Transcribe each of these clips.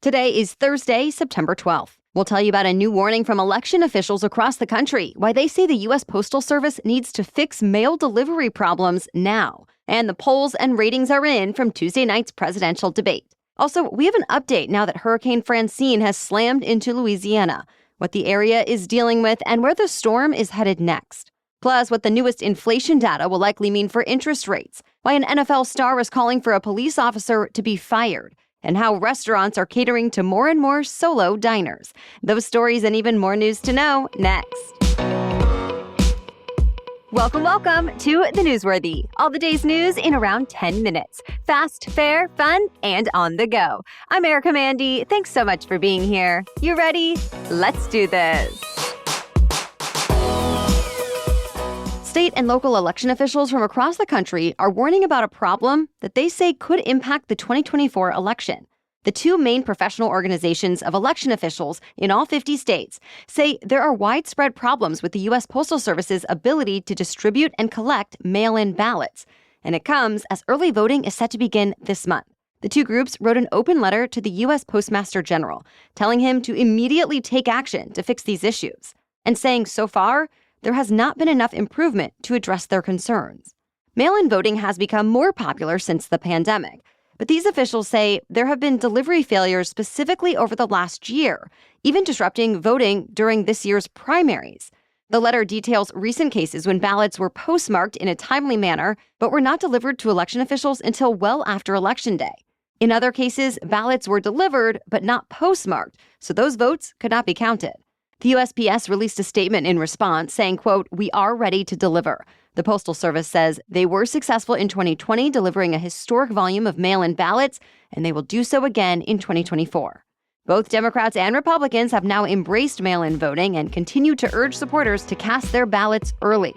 Today is Thursday, September 12th. We'll tell you about a new warning from election officials across the country, why they say the U.S. Postal Service needs to fix mail delivery problems now. And the polls and ratings are in from Tuesday night's presidential debate. Also, we have an update now that Hurricane Francine has slammed into Louisiana, what the area is dealing with, and where the storm is headed next. Plus, what the newest inflation data will likely mean for interest rates, why an NFL star is calling for a police officer to be fired, and how restaurants are catering to more and more solo diners. Those stories and even more news to know next. Welcome to The Newsworthy. All the day's news in around 10 minutes. Fast, fair, fun, and on the go. I'm Erica Mandy. Thanks so much for being here. You ready? Let's do this. State and local election officials from across the country are warning about a problem that they say could impact the 2024 election. The two main professional organizations of election officials in all 50 states say there are widespread problems with the U.S. Postal Service's ability to distribute and collect mail-in ballots. And it comes as early voting is set to begin this month. The two groups wrote an open letter to the U.S. Postmaster General, telling him to immediately take action to fix these issues, and saying so far, there has not been enough improvement to address their concerns. Mail-in voting has become more popular since the pandemic, but these officials say there have been delivery failures specifically over the last year, even disrupting voting during this year's primaries. The letter details recent cases when ballots were postmarked in a timely manner, but were not delivered to election officials until well after Election Day. In other cases, ballots were delivered but not postmarked, so those votes could not be counted. The USPS released a statement in response saying, quote, "We are ready to deliver." The Postal Service says they were successful in 2020, delivering a historic volume of mail-in ballots, and they will do so again in 2024. Both Democrats and Republicans have now embraced mail-in voting and continue to urge supporters to cast their ballots early.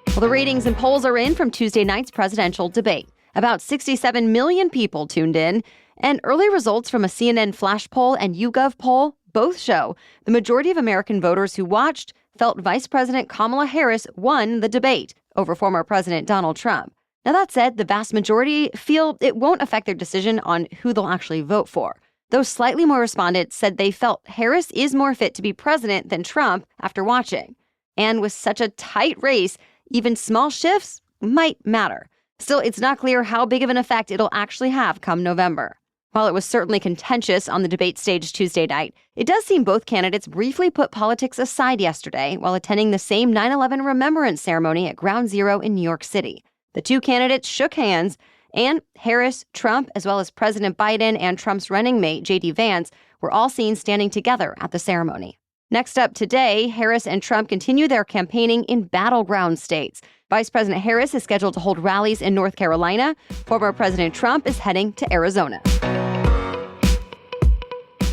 Well, the ratings and polls are in from Tuesday night's presidential debate. About 67 million people tuned in, and early results from a CNN Flash poll and YouGov poll both show the majority of American voters who watched felt Vice President Kamala Harris won the debate over former President Donald Trump. Now, that said, the vast majority feel it won't affect their decision on who they'll actually vote for. Though slightly more respondents said they felt Harris is more fit to be president than Trump after watching. And with such a tight race, even small shifts might matter. Still, it's not clear how big of an effect it'll actually have come November. While it was certainly contentious on the debate stage Tuesday night, it does seem both candidates briefly put politics aside yesterday while attending the same 9/11 remembrance ceremony at Ground Zero in New York City. The two candidates shook hands, and Harris, Trump, as well as President Biden and Trump's running mate, J.D. Vance, were all seen standing together at the ceremony. Next up today, Harris and Trump continue their campaigning in battleground states. Vice President Harris is scheduled to hold rallies in North Carolina. Former President Trump is heading to Arizona.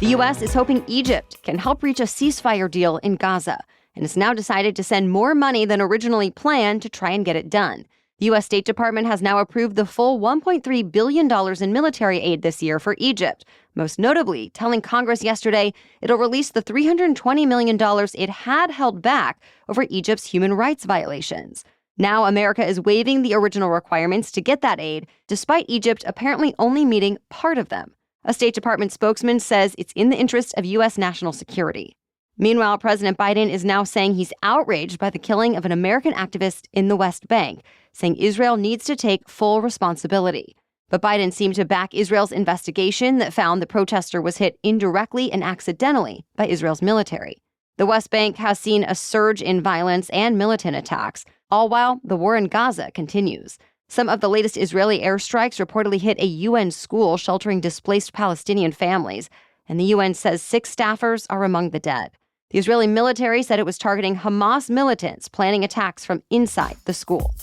The U.S. is hoping Egypt can help reach a ceasefire deal in Gaza, and has now decided to send more money than originally planned to try and get it done. The U.S. State Department has now approved the full $1.3 billion in military aid this year for Egypt, most notably telling Congress yesterday it'll release the $320 million it had held back over Egypt's human rights violations. Now America is waiving the original requirements to get that aid, despite Egypt apparently only meeting part of them. A State Department spokesman says it's in the interest of U.S. national security. Meanwhile, President Biden is now saying he's outraged by the killing of an American activist in the West Bank, saying Israel needs to take full responsibility. But Biden seemed to back Israel's investigation that found the protester was hit indirectly and accidentally by Israel's military. The West Bank has seen a surge in violence and militant attacks, all while the war in Gaza continues. Some of the latest Israeli airstrikes reportedly hit a UN school sheltering displaced Palestinian families, and the UN says 6 staffers are among the dead. The Israeli military said it was targeting Hamas militants planning attacks from inside the school.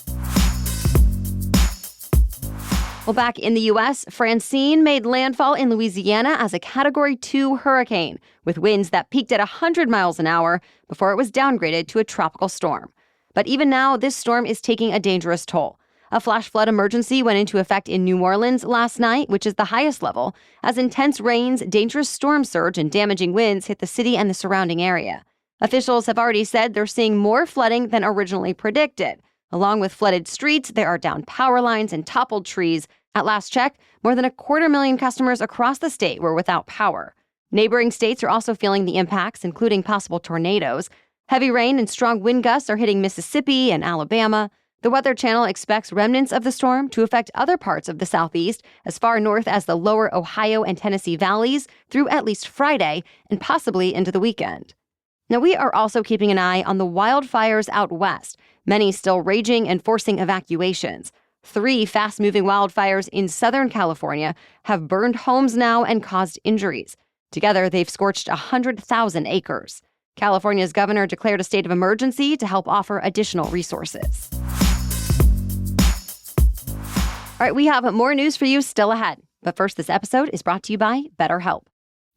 Well, back in the U.S., Francine made landfall in Louisiana as a Category 2 hurricane, with winds that peaked at 100 miles an hour before it was downgraded to a tropical storm. But even now, this storm is taking a dangerous toll. A flash flood emergency went into effect in New Orleans last night, which is the highest level, as intense rains, dangerous storm surge, and damaging winds hit the city and the surrounding area. Officials have already said they're seeing more flooding than originally predicted. Along with flooded streets, there are downed power lines and toppled trees, At last check, more than 250,000 customers across the state were without power. Neighboring states are also feeling the impacts, including possible tornadoes. Heavy rain and strong wind gusts are hitting Mississippi and Alabama. The Weather Channel expects remnants of the storm to affect other parts of the Southeast, as far north as the lower Ohio and Tennessee valleys, through at least Friday and possibly into the weekend. Now, we are also keeping an eye on the wildfires out west, many still raging and forcing evacuations. 3 fast-moving wildfires in Southern California have burned homes now and caused injuries. Together, they've scorched 100,000 acres. California's governor declared a state of emergency to help offer additional resources. All right, we have more news for you still ahead. But first, this episode is brought to you by BetterHelp.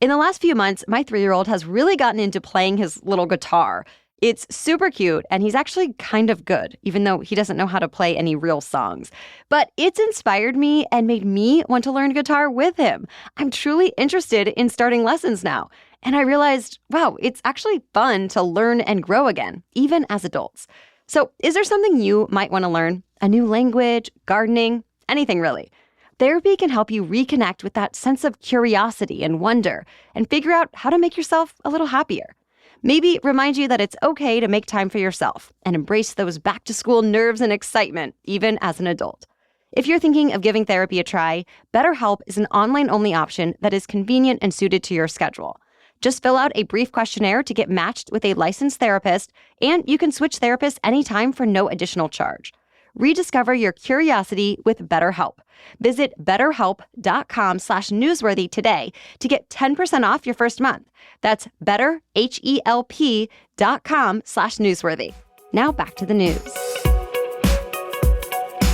In the last few months, my 3-year-old has really gotten into playing his little guitar. It's super cute, and he's actually kind of good, even though he doesn't know how to play any real songs. But it's inspired me and made me want to learn guitar with him. I'm truly interested in starting lessons now. And I realized, wow, it's actually fun to learn and grow again, even as adults. So is there something you might want to learn? A new language, gardening, anything really? Therapy can help you reconnect with that sense of curiosity and wonder and figure out how to make yourself a little happier. Maybe remind you that it's okay to make time for yourself and embrace those back-to-school nerves and excitement, even as an adult. If you're thinking of giving therapy a try, BetterHelp is an online-only option that is convenient and suited to your schedule. Just fill out a brief questionnaire to get matched with a licensed therapist, and you can switch therapists anytime for no additional charge. Rediscover your curiosity with BetterHelp. Visit betterhelp.com/newsworthy today to get 10% off your first month. That's betterhelp.com/newsworthy. Now back to the news.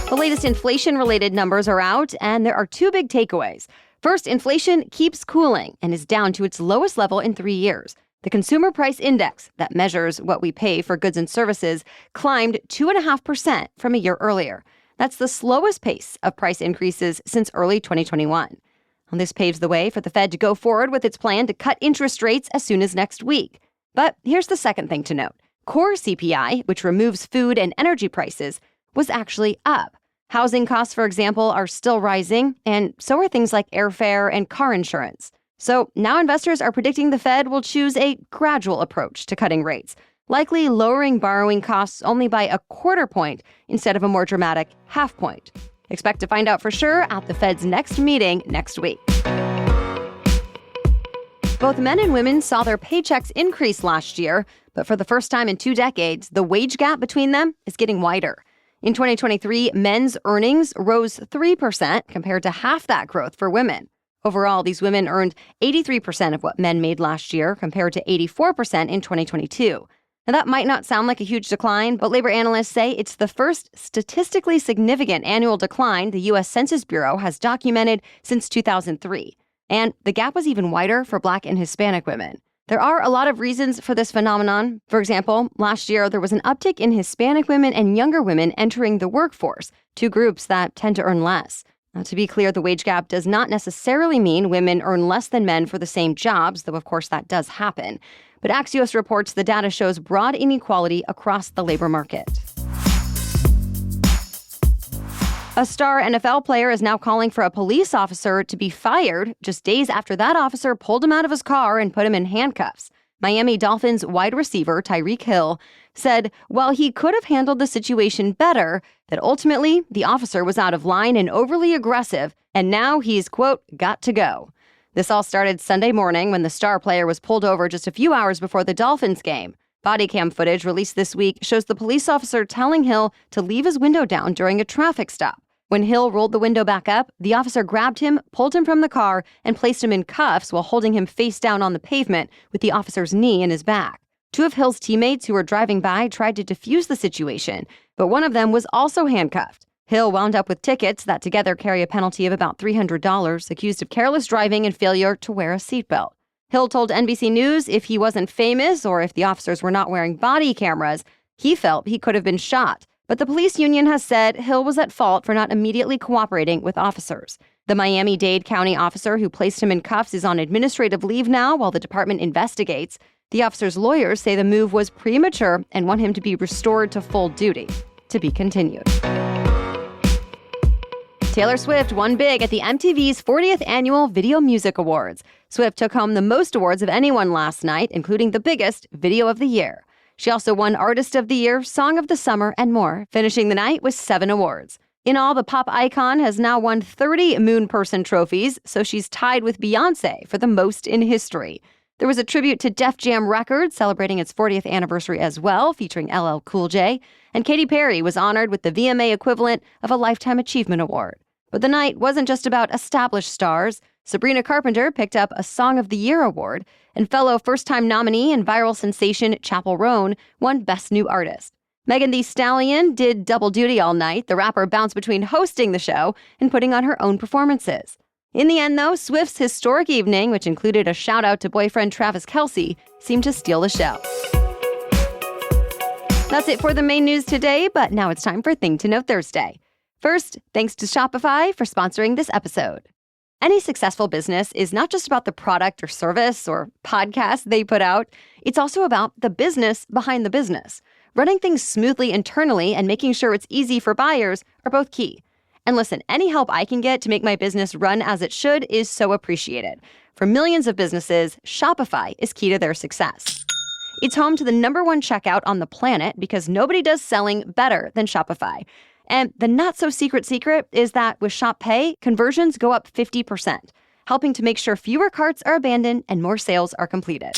The latest inflation-related numbers are out, and there are 2 big takeaways. First, inflation keeps cooling and is down to its lowest level in 3 years. The Consumer Price Index, that measures what we pay for goods and services, climbed 2.5% from a year earlier. That's the slowest pace of price increases since early 2021. And this paves the way for the Fed to go forward with its plan to cut interest rates as soon as next week. But here's the second thing to note. Core CPI, which removes food and energy prices, was actually up. Housing costs, for example, are still rising, and so are things like airfare and car insurance. So now investors are predicting the Fed will choose a gradual approach to cutting rates, likely lowering borrowing costs only by 1/4 point instead of a more dramatic 1/2 point. Expect to find out for sure at the Fed's next meeting next week. Both men and women saw their paychecks increase last year, but for the first time in 2 decades, the wage gap between them is getting wider. In 2023, men's earnings rose 3% compared to half that growth for women. Overall, these women earned 83% of what men made last year compared to 84% in 2022. Now, that might not sound like a huge decline, but labor analysts say it's the first statistically significant annual decline the U.S. Census Bureau has documented since 2003. And the gap was even wider for Black and Hispanic women. There are a lot of reasons for this phenomenon. For example, last year, there was an uptick in Hispanic women and younger women entering the workforce, 2 groups that tend to earn less. Now, to be clear, the wage gap does not necessarily mean women earn less than men for the same jobs, though of course that does happen. But Axios reports the data shows broad inequality across the labor market. A star NFL player is now calling for a police officer to be fired just days after that officer pulled him out of his car and put him in handcuffs. Miami Dolphins wide receiver Tyreek Hill said while he could have handled the situation better, that ultimately the officer was out of line and overly aggressive, and now he's, quote, got to go. This all started Sunday morning when the star player was pulled over just a few hours before the Dolphins game. Body cam footage released this week shows the police officer telling Hill to leave his window down during a traffic stop. When Hill rolled the window back up, the officer grabbed him, pulled him from the car, and placed him in cuffs while holding him face down on the pavement with the officer's knee in his back. 2 of Hill's teammates who were driving by tried to defuse the situation, but one of them was also handcuffed. Hill wound up with tickets that together carry a penalty of about $300, accused of careless driving and failure to wear a seatbelt. Hill told NBC News if he wasn't famous or if the officers were not wearing body cameras, he felt he could have been shot. But the police union has said Hill was at fault for not immediately cooperating with officers. The Miami-Dade County officer who placed him in cuffs is on administrative leave now while the department investigates. The officer's lawyers say the move was premature and want him to be restored to full duty. To be continued. Taylor Swift won big at the MTV's 40th Annual Video Music Awards. Swift took home the most awards of anyone last night, including the biggest, Video of the Year. She also won Artist of the Year, Song of the Summer, and more, finishing the night with 7 awards. In all, the pop icon has now won 30 Moon Person trophies, so she's tied with Beyoncé for the most in history. There was a tribute to Def Jam Records celebrating its 40th anniversary as well, featuring LL Cool J, and Katy Perry was honored with the VMA equivalent of a Lifetime Achievement Award. But the night wasn't just about established stars. Sabrina Carpenter picked up a Song of the Year award, and fellow first-time nominee and viral sensation Chappell Roan won Best New Artist. Megan Thee Stallion did double duty all night. The rapper bounced between hosting the show and putting on her own performances. In the end, though, Swift's historic evening, which included a shout-out to boyfriend Travis Kelce, seemed to steal the show. That's it for the main news today, but now it's time for Thing to Know Thursday. First, thanks to Shopify for sponsoring this episode. Any successful business is not just about the product or service or podcast they put out. It's also about the business behind the business. Running things smoothly internally and making sure it's easy for buyers are both key. And listen, any help I can get to make my business run as it should is so appreciated. For millions of businesses, Shopify is key to their success. It's home to the #1 checkout on the planet because nobody does selling better than Shopify. And the not-so-secret secret is that with Shop Pay, conversions go up 50%, helping to make sure fewer carts are abandoned and more sales are completed.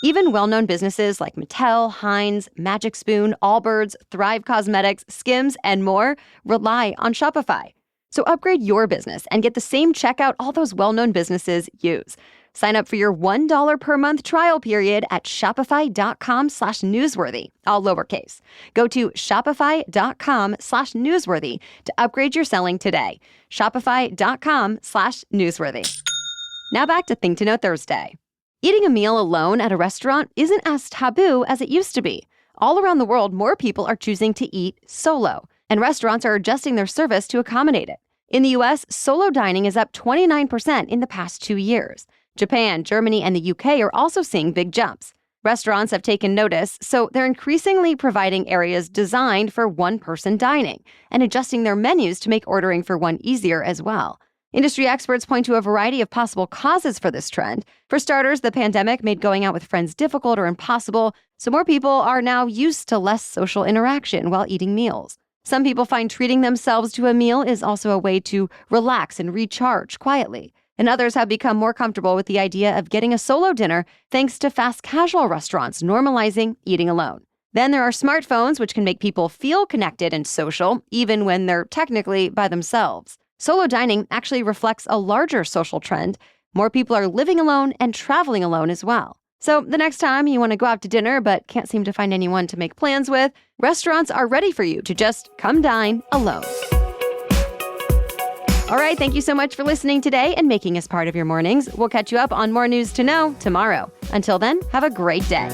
Even well-known businesses like Mattel, Heinz, Magic Spoon, Allbirds, Thrive Cosmetics, Skims, and more rely on Shopify. So upgrade your business and get the same checkout all those well-known businesses use. Sign up for your $1 per month trial period at shopify.com/newsworthy, all lowercase. Go to shopify.com/newsworthy to upgrade your selling today. Shopify.com/newsworthy. Now back to Thing to Know Thursday. Eating a meal alone at a restaurant isn't as taboo as it used to be. All around the world, more people are choosing to eat solo, and restaurants are adjusting their service to accommodate it. In the U.S., solo dining is up 29% in the past 2 years. Japan, Germany, and the UK are also seeing big jumps. Restaurants have taken notice, so they're increasingly providing areas designed for one-person dining and adjusting their menus to make ordering for one easier as well. Industry experts point to a variety of possible causes for this trend. For starters, the pandemic made going out with friends difficult or impossible, so more people are now used to less social interaction while eating meals. Some people find treating themselves to a meal is also a way to relax and recharge quietly. And others have become more comfortable with the idea of getting a solo dinner thanks to fast casual restaurants normalizing eating alone. Then there are smartphones, which can make people feel connected and social, even when they're technically by themselves. Solo dining actually reflects a larger social trend. More people are living alone and traveling alone as well. So the next time you want to go out to dinner but can't seem to find anyone to make plans with, restaurants are ready for you to just come dine alone. All right, thank you so much for listening today and making us part of your mornings. We'll catch you up on more news to know tomorrow. Until then, have a great day.